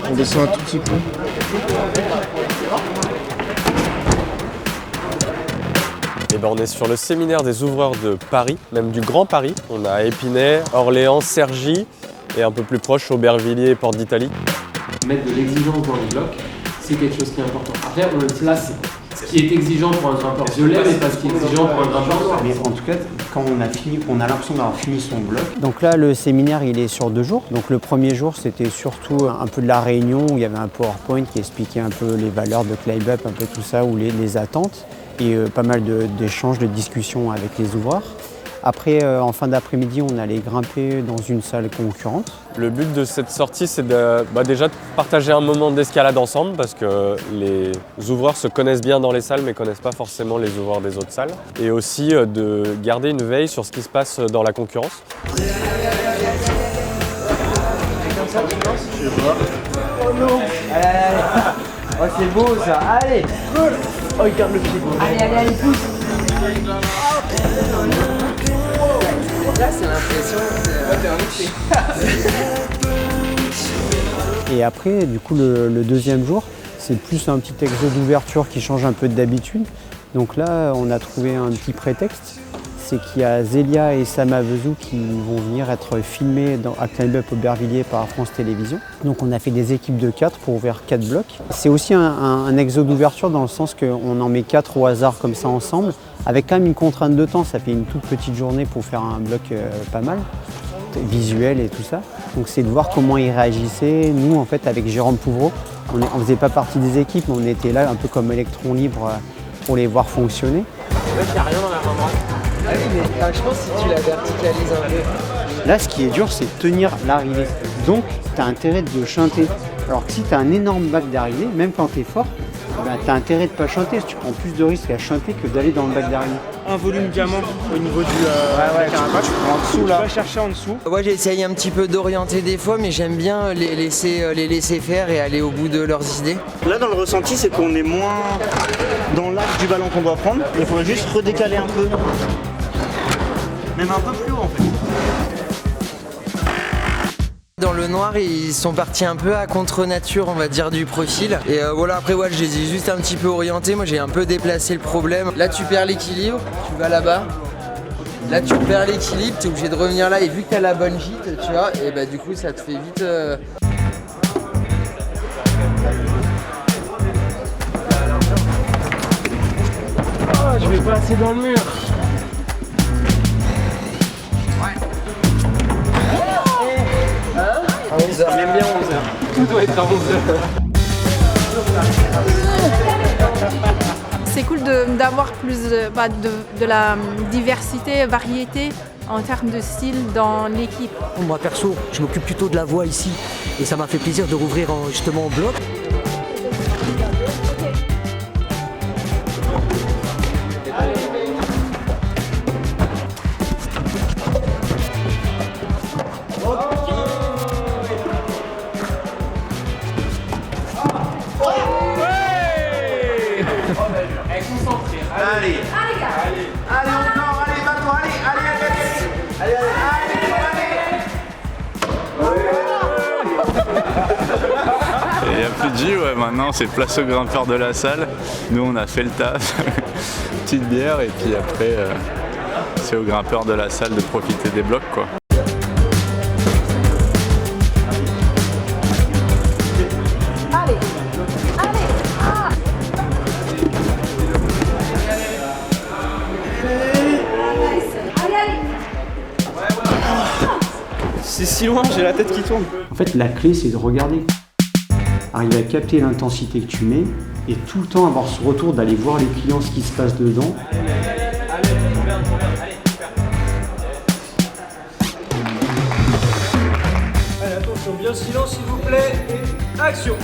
On descend un tout petit peu. Et ben on est sur le séminaire des ouvreurs de Paris, même du Grand Paris. On a Épinay, Orléans, Cergy et un peu plus proche Aubervilliers et Porte d'Italie. Mettre de l'exigence dans les blocs, c'est quelque chose qui est important. Après, on le place. Ce qui est exigeant pour un grimpeur, je l'aime, mais pas ce qui est exigeant pour un grimpeur. Mais en tout cas, quand on a fini, on a l'impression d'avoir fini son bloc. Donc là, le séminaire, il est sur 2 jours. Donc le premier jour, c'était surtout un peu de la réunion, où il y avait un PowerPoint qui expliquait un peu les valeurs de Climb Up, un peu tout ça, ou les attentes, et pas mal d'échanges, de discussions avec les ouvreurs. Après, en fin d'après-midi, on allait grimper dans une salle concurrente. Le but de cette sortie, c'est déjà de partager un moment d'escalade ensemble parce que les ouvreurs se connaissent bien dans les salles mais ne connaissent pas forcément les ouvreurs des autres salles. Et aussi de garder une veille sur ce qui se passe dans la concurrence. Comme ça, tu lances ? Je sais pas. Oh non ! Allez. Oh, c'est beau ça. Allez. Cool. Oh, il garde le pied. Allez, pousse. Là, c'est l'impression que t'es un lycée. Et après, du coup, le deuxième jour, c'est plus un petit exo d'ouverture qui change un peu d'habitude. Donc là, on a trouvé un petit prétexte. C'est qu'il y a Zélia et Sama Vezou qui vont venir être filmés à Climb Up Aubervilliers par France Télévisions. Donc on a fait des équipes de 4 pour ouvrir 4 blocs. C'est aussi un exo d'ouverture dans le sens qu'on en met 4 au hasard comme ça ensemble, avec quand même une contrainte de temps. Ça fait une toute petite journée pour faire un bloc pas mal, visuel et tout ça. Donc c'est de voir comment ils réagissaient. Nous, en fait, avec Jérôme Pouvreau, on ne faisait pas partie des équipes, mais on était là un peu comme électron libre pour les voir fonctionner. Il n'y a rien dans la main droite. Ah oui, mais je pense que si tu la verticalises un peu. Là, ce qui est dur, c'est de tenir l'arrivée. Donc, tu as intérêt de chanter. Alors que si tu as un énorme bac d'arrivée, même quand tu es fort, tu as intérêt de ne pas chanter. Tu prends plus de risques à chanter que d'aller dans le bac d'arrivée. Un volume diamant au niveau du tu prends en dessous là. Tu vas chercher en dessous. Moi, j'essaye un petit peu d'orienter des fois, mais j'aime bien les laisser faire et aller au bout de leurs idées. Là, dans le ressenti, c'est qu'on est moins dans l'axe du ballon qu'on doit prendre. Il faudrait juste redécaler un peu. Même un peu plus haut en fait. Dans le noir, ils sont partis un peu à contre-nature, on va dire, du profil. Et voilà, après, ouais, je les ai juste un petit peu orientés. Moi, j'ai un peu déplacé le problème. Là, tu perds l'équilibre, tu vas là-bas. Là, tu perds l'équilibre, tu es obligé de revenir là. Et vu que tu as la bonne gîte, tu vois, et bah, du coup, ça te fait vite. Oh, je vais passer dans le mur. À 11h. J'aime bien 11h. Tout doit être à 11h. C'est cool d'avoir plus de la diversité, variété en termes de style dans l'équipe. Moi perso, je m'occupe plutôt de la voix ici et ça m'a fait plaisir de rouvrir justement en bloc. Allez, encore, allez, bats-toi, allez. Il n'y a plus de jus, ouais, maintenant c'est place aux grimpeurs de la salle. Nous on a fait le taf, petite bière et puis après c'est aux grimpeurs de la salle de profiter des blocs quoi. C'est si loin, j'ai la tête qui tourne. En fait, la clé, c'est de regarder. Arriver à capter l'intensité que tu mets et tout le temps avoir ce retour d'aller voir les clients, ce qui se passe dedans. Allez, attention, bien silence s'il vous plaît. Et action!